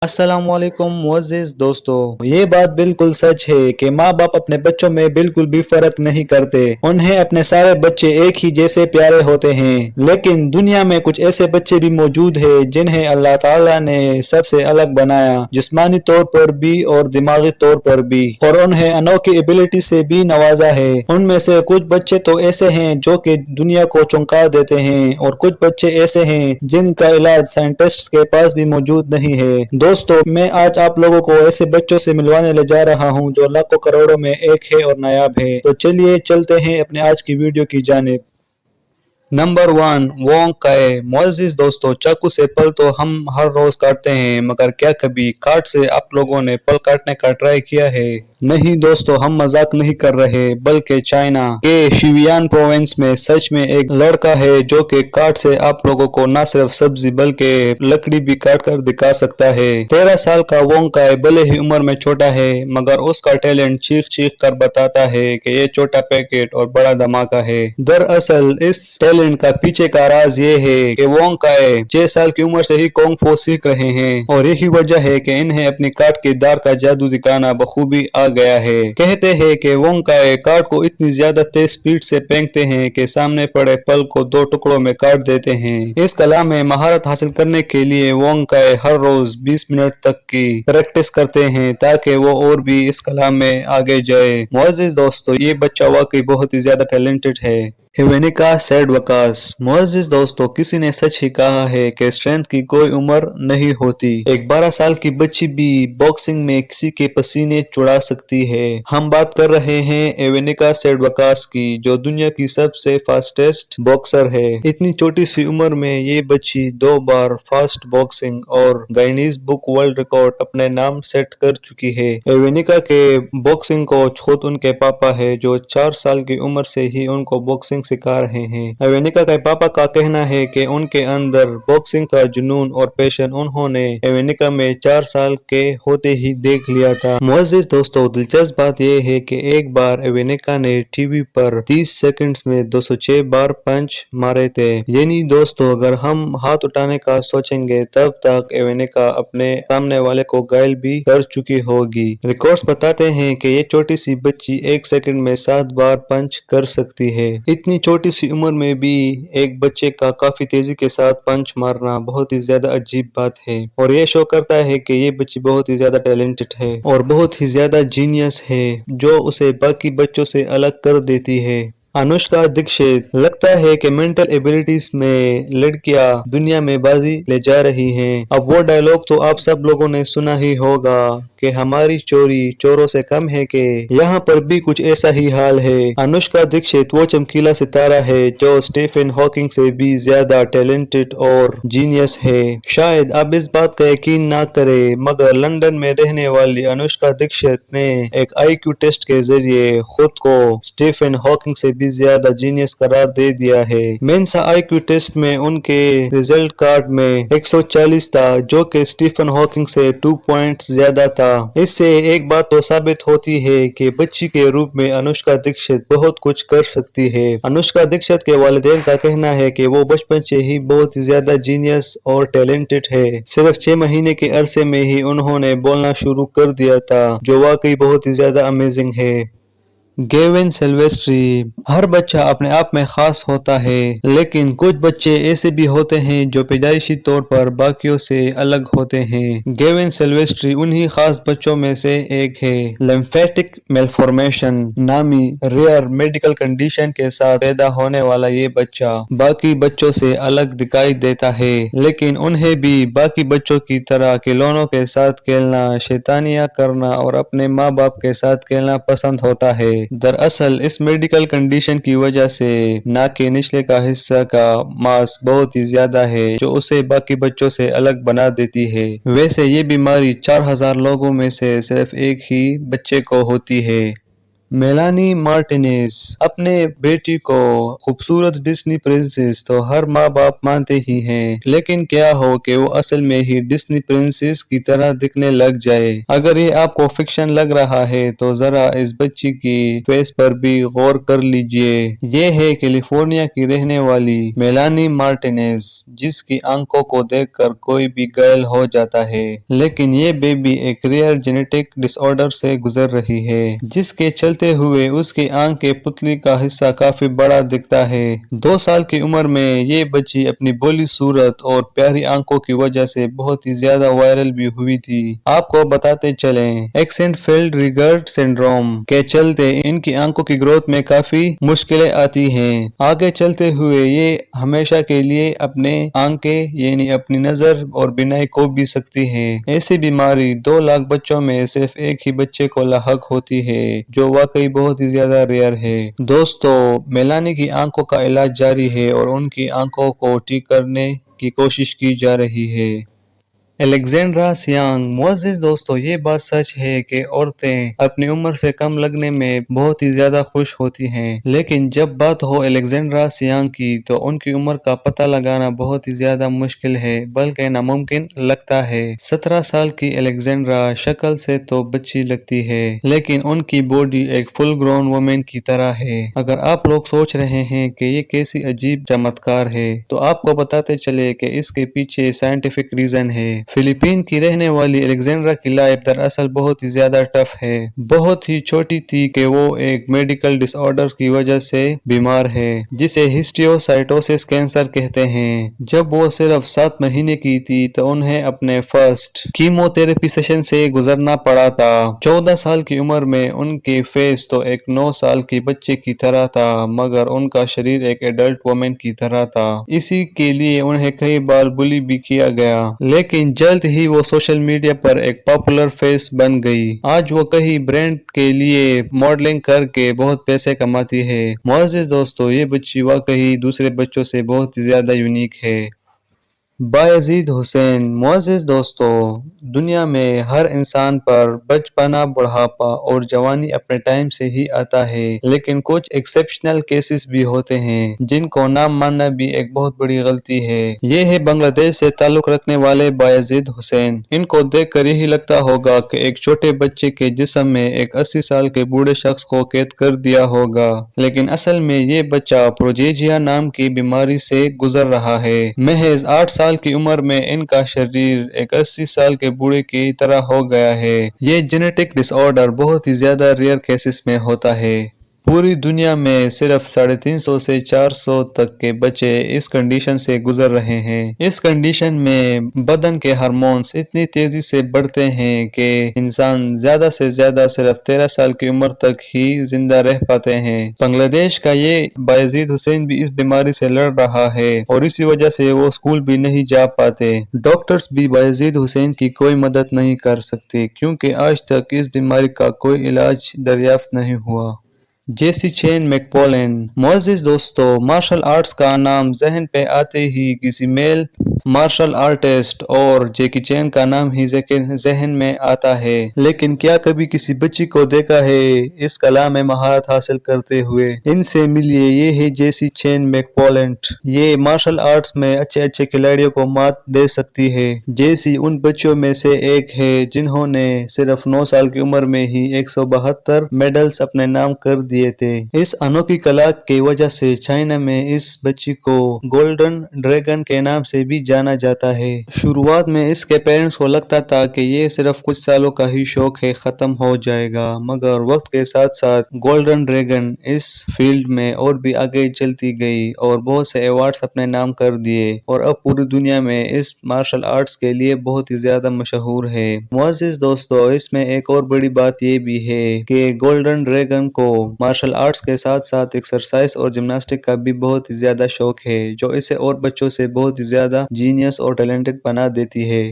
अस्सलाम वालेकुम मुअज़्ज़िज़ दोस्तों, ये बात बिल्कुल सच है कि माँ बाप अपने बच्चों में बिल्कुल भी फर्क नहीं करते। उन्हें अपने सारे बच्चे एक ही जैसे प्यारे होते हैं। लेकिन दुनिया में कुछ ऐसे बच्चे भी मौजूद हैं जिन्हें अल्लाह ताला ने सबसे अलग बनाया, जिस्मानी तौर पर भी और दिमागी तौर पर भी, और उन्हें अनोखी एबिलिटी से भी नवाजा है। उनमें से कुछ बच्चे तो ऐसे हैं जो कि दुनिया को चौंका देते हैं, और कुछ बच्चे ऐसे हैं जिनका इलाज साइंटिस्ट के पास भी मौजूद नहीं है। दोस्तों, मैं आज आप लोगों को ऐसे बच्चों से मिलवाने ले जा रहा हूं जो लाखों करोड़ों में एक है और नायाब है। तो चलिए चलते हैं अपने आज की वीडियो की जानिब। नंबर 1, वोंग काए। मुअज़्ज़िज़ दोस्तों, चाकू से फल तो हम हर रोज काटते हैं, मगर क्या कभी काट से आप लोगों ने फल काटने का ट्राई किया है? नहीं दोस्तों, हम मजाक नहीं कर रहे, बल्कि चाइना के शिवियान प्रोविंस में सच में एक लड़का है जो कि काट से आप लोगों को न सिर्फ सब्जी बल्कि लकड़ी भी काट कर दिखा सकता है। 13 साल का वोंग काए भले ही उम्र में छोटा है, मगर उसका टैलेंट चीख चीख कर बताता है कि ये छोटा पैकेट और बड़ा धमाका है। दरअसल इस टैलेंट का पीछे का राज ये है कि वोंग काए 6 साल की उम्र से ही कुंग फू सीख रहे हैं, और यही वजह है कि इन्हें अपनी काट के दार का जादू दिखाना बखूबी आ गया है। कहते हैं कि वोंग काए काट को इतनी ज्यादा तेज स्पीड से फेंकते हैं कि सामने पड़े फल को 2 टुकड़ों में काट देते हैं। इस कला में महारत हासिल करने के लिए वोंग काए हर रोज 20 मिनट तक की प्रैक्टिस करते हैं ताकि वो और भी इस कला में आगे जाए। मुअज़्ज़िज़ दोस्तों, ये बच्चा वाकई बहुत ही ज्यादा टैलेंटेड है। हेवेनिका सैड वकास। मुअज़्ज़िज़ दोस्तों, किसी ने सच ही कहा है कि स्ट्रेंथ की कोई उम्र नहीं होती। एक 12 साल की बच्ची भी बॉक्सिंग में किसी के पसीने छुड़ा सकती है। हम बात कर रहे हैं हेवेनिका सैड वकास की, जो दुनिया की सबसे फास्टेस्ट बॉक्सर है। इतनी छोटी सी उम्र में ये बच्ची 2 बार फास्ट बॉक्सिंग और गिनीज बुक वर्ल्ड रिकॉर्ड अपने नाम सेट कर चुकी है। हेवेनिका के बॉक्सिंग कोच खुद उनके पापा है, जो 4 साल की उम्र से ही उनको बॉक्सिंग सिखा रहे हैं। हेवेनिका के पापा का कहना है कि उनके अंदर बॉक्सिंग का जुनून और पैशन उन्होंने हेवेनिका में 4 साल के होते ही देख लिया था। मुअज़्ज़िज़ दोस्तों, दिलचस्प बात यह है कि एक बार हेवेनिका ने टीवी पर 30 सेकंड्स में 206 बार पंच मारे थे। यानी दोस्तों, अगर हम हाथ उठाने का सोचेंगे तब तक हेवेनिका अपने सामने वाले को घायल भी कर चुकी होगी। रिकॉर्ड्स बताते हैं कि ये छोटी सी बच्ची 1 सेकंड में 7 बार पंच कर सकती है। इतनी छोटी सी उम्र में भी एक बच्चे का काफी तेजी के साथ पंच मारना बहुत ही ज्यादा अजीब बात है, और ये शो करता है कि ये बच्ची बहुत ही ज्यादा टैलेंटेड है और बहुत ही ज्यादा जीनियस है, जो उसे बाकी बच्चों से अलग कर देती है। अनुष्का दीक्षित। लगता है कि मेंटल एबिलिटीज में लड़कियां दुनिया में बाजी ले जा रही हैं। अब वो डायलॉग तो आप सब लोगों ने सुना ही होगा कि हमारी चोरी चोरों से कम है, कि यहाँ पर भी कुछ ऐसा ही हाल है। अनुष्का दीक्षित वो चमकीला सितारा है जो स्टीफन हॉकिंग से भी ज्यादा टैलेंटेड और जीनियस है। शायद आप इस बात का यकीन ना करें, मगर लंदन में रहने वाली अनुष्का दीक्षित ने एक IQ टेस्ट के जरिए खुद को स्टीफन हॉकिंग से भी ज्यादा जीनियस करार दे दिया है। मेंसा IQ टेस्ट में उनके रिजल्ट कार्ड में 140 था, जो कि स्टीफन हॉकिंग से 2 पॉइंट्स ज्यादा था। इससे एक बात तो साबित होती है कि बच्ची के रूप में अनुष्का दीक्षित बहुत कुछ कर सकती है। अनुष्का दीक्षित के वालिदैन का कहना है कि वो बचपन से ही बहुत ज्यादा जीनियस और टैलेंटेड है। सिर्फ 6 महीने के अरसे में ही उन्होंने बोलना शुरू कर दिया था, जो वाकई बहुत ही ज्यादा अमेजिंग है। Gavin Silvestri. हर बच्चा अपने आप में खास होता है, लेकिन कुछ बच्चे ऐसे भी होते हैं जो पैदाइशी तौर पर बाकियों से अलग होते हैं। गेविन सिल्वेस्ट्री उन्हीं खास बच्चों में से एक है। लिम्फेटिक मेलफॉर्मेशन नामी रेयर मेडिकल कंडीशन के साथ पैदा होने वाला ये बच्चा बाकी बच्चों से अलग दिखाई देता है, लेकिन उन्हें भी बाकी बच्चों की तरह खिलौनों के साथ खेलना, शैतानियां करना और अपने माँ बाप के साथ खेलना पसंद होता है। दरअसल इस मेडिकल कंडीशन की वजह से नाक के निचले का हिस्सा का मांस बहुत ही ज्यादा है, जो उसे बाकी बच्चों से अलग बना देती है। वैसे ये बीमारी 4000 लोगों में से सिर्फ एक ही बच्चे को होती है। میلانی مارٹینز اپنے بیٹی کو خوبصورت ڈزنی پرنسس تو ہر ماں باپ مانتے ہی ہیں، لیکن کیا ہو کہ وہ اصل میں ہی ڈزنی پرنسس کی طرح دکھنے لگ جائے۔ اگر یہ آپ کو فکشن لگ رہا ہے تو ذرا اس بچی کی فیس پر بھی غور کر لیجئے۔ یہ ہے کیلیفورنیا کی رہنے والی میلانی مارٹینز، جس کی آنکھوں کو دیکھ کر کوئی بھی گھائل ہو جاتا ہے، لیکن یہ بیبی ایک ریئر جینیٹک ڈس آرڈر سے گزر رہی ہے، جس کے چلتے ہوئے اس کی آنکھ کے پتلی کا حصہ کافی بڑا دکھتا ہے۔ 2 سال کی عمر میں یہ بچی اپنی بھولی صورت اور پیاری آنکھوں کی وجہ سے بہت ہی زیادہ وائرل بھی ہوئی تھی۔ آپ کو بتاتے چلیں، ایکسنٹ-فیلڈ ریگرڈ سنڈروم کے چلتے ان کی آنکھوں کی گروتھ میں کافی مشکلیں آتی ہیں۔ آگے چلتے ہوئے یہ ہمیشہ کے لیے اپنے آنکھیں یعنی اپنی نظر اور بینائی کھو بھی سکتی ہے۔ ایسی بیماری 2 لاکھ بچوں میں صرف ایک ہی بچے کو لاحق ہوتی ہے، جو واقعی بہت ہی زیادہ ریئر ہے۔ دوستو، میلانی کی آنکھوں کا علاج جاری ہے اور ان کی آنکھوں کو ٹھیک کرنے کی کوشش کی جا رہی ہے۔ الیگزینڈرا سیانگ معزز دوستو، یہ بات سچ ہے کہ عورتیں اپنی عمر سے کم لگنے میں بہت ہی زیادہ خوش ہوتی ہیں، لیکن جب بات ہو الیگزینڈرا سیانگ کی تو ان کی عمر کا پتہ لگانا بہت ہی زیادہ مشکل ہے، بلکہ ناممکن لگتا ہے۔ 17 سال کی الیگزینڈرا شکل سے تو بچی لگتی ہے، لیکن ان کی باڈی ایک فل گرون وومن کی طرح ہے۔ اگر آپ لوگ سوچ رہے ہیں کہ یہ کیسی عجیب چمتکار ہے، تو آپ کو بتاتے چلے کہ اس کے پیچھے سائنٹیفک ریزن ہے۔ فلپین کی رہنے والی الیگزینڈرا کی لائف دراصل بہت ہی زیادہ ٹف ہے۔ بہت ہی چھوٹی تھی کہ وہ ایک میڈیکل ڈس آرڈر کی وجہ سے بیمار ہے، جسے ہسٹیوسائٹوسس کینسر کہتے ہیں۔ جب وہ صرف 7 مہینے کی تھی تو انہیں اپنے فرسٹ کیمو تھراپی سیشن سے گزرنا پڑا تھا۔ 14 سال کی عمر میں ان کی فیس تو ایک 9 سال کے بچے کی طرح تھا، مگر ان کا شریر ایک ایڈلٹ وومن کی طرح تھا۔ اسی کے لیے انہیں کئی بار بلی بھی کیا گیا، لیکن جلد ہی وہ سوشل میڈیا پر ایک پاپولر فیس بن گئی۔ آج وہ کئی برانڈ کے لیے ماڈلنگ کر کے بہت پیسے کماتی ہے۔ معزز دوستو، یہ بچی واقعی دوسرے بچوں سے بہت ہی زیادہ یونیک ہے۔ بایزید حسین معزز دوستو، دنیا میں ہر انسان پر بچپنا، بڑھاپا اور جوانی اپنے ٹائم سے ہی آتا ہے، لیکن کچھ ایکسیپشنل کیسز بھی ہوتے ہیں جن کو نہ ماننا بھی ایک بہت بڑی غلطی ہے۔ یہ ہے بنگلہ دیش سے تعلق رکھنے والے بایزید حسین۔ ان کو دیکھ کر یہی لگتا ہوگا کہ ایک چھوٹے بچے کے جسم میں ایک 80 سال کے بوڑھے شخص کو قید کر دیا ہوگا، لیکن اصل میں یہ بچہ پروجیجیا نام کی بیماری سے گزر رہا ہے۔ محض 8 سال کی عمر میں ان کا شریر ایک 80 سال کے بوڑھے کی طرح ہو گیا ہے۔ یہ جینیٹک ڈس آرڈر بہت ہی زیادہ ریئر کیسز میں ہوتا ہے۔ پوری دنیا میں صرف 350 سے 400 تک کے بچے اس کنڈیشن سے گزر رہے ہیں۔ اس کنڈیشن میں بدن کے ہارمونز اتنی تیزی سے بڑھتے ہیں کہ انسان زیادہ سے زیادہ صرف 13 سال کی عمر تک ہی زندہ رہ پاتے ہیں۔ بنگلہ دیش کا یہ بایزید حسین بھی اس بیماری سے لڑ رہا ہے اور اسی وجہ سے وہ اسکول بھی نہیں جا پاتے۔ ڈاکٹرز بھی بایزید حسین کی کوئی مدد نہیں کر سکتے کیونکہ آج تک اس بیماری کا کوئی علاج دریافت نہیں ہوا۔ جیسی چین میکپولن معزز دوستو، مارشل آرٹس کا نام ذہن پہ آتے ہی کسی میل مارشل آرٹسٹ اور جیکی چین کا نام ہی ذہن میں آتا ہے، لیکن کیا کبھی کسی بچی کو دیکھا ہے اس کلا میں مہارت حاصل کرتے ہوئے؟ ان سے ملیے، یہ ہے جیسی چین میکپولنٹ۔ یہ مارشل آرٹس میں اچھے کھلاڑیوں کو مات دے سکتی ہے۔ جیسی ان بچوں میں سے ایک ہے جنہوں نے صرف 9 سال کی عمر میں ہی 172 میڈلز اپنے نام کر دیے تھے۔ اس انوکھی کلا کی وجہ سے چائنا میں اس بچی کو گولڈن ڈریگن کے نام سے بھی جانا جاتا ہے۔ شروعات میں اس کے پیرنٹس کو لگتا تھا کہ یہ صرف کچھ سالوں کا ہی شوق ہے، ختم ہو جائے گا، مگر وقت کے ساتھ ساتھ گولڈن ڈریگن اس فیلڈ میں اور بھی آگے چلتی گئی اور بہت سے ایوارڈز اپنے نام کر دیے اور اب پوری دنیا میں اس مارشل آرٹس کے لیے بہت ہی زیادہ مشہور ہے۔ معزز دوستو، اس میں ایک اور بڑی بات یہ بھی ہے کہ گولڈن ڈریگن کو مارشل آرٹس کے ساتھ ساتھ ایکسرسائز اور جمناسٹک کا بھی بہت ہی زیادہ شوق ہے، جو اسے اور بچوں سے بہت ہی زیادہ جینیس اور ٹیلنٹڈ بنا دیتی ہے۔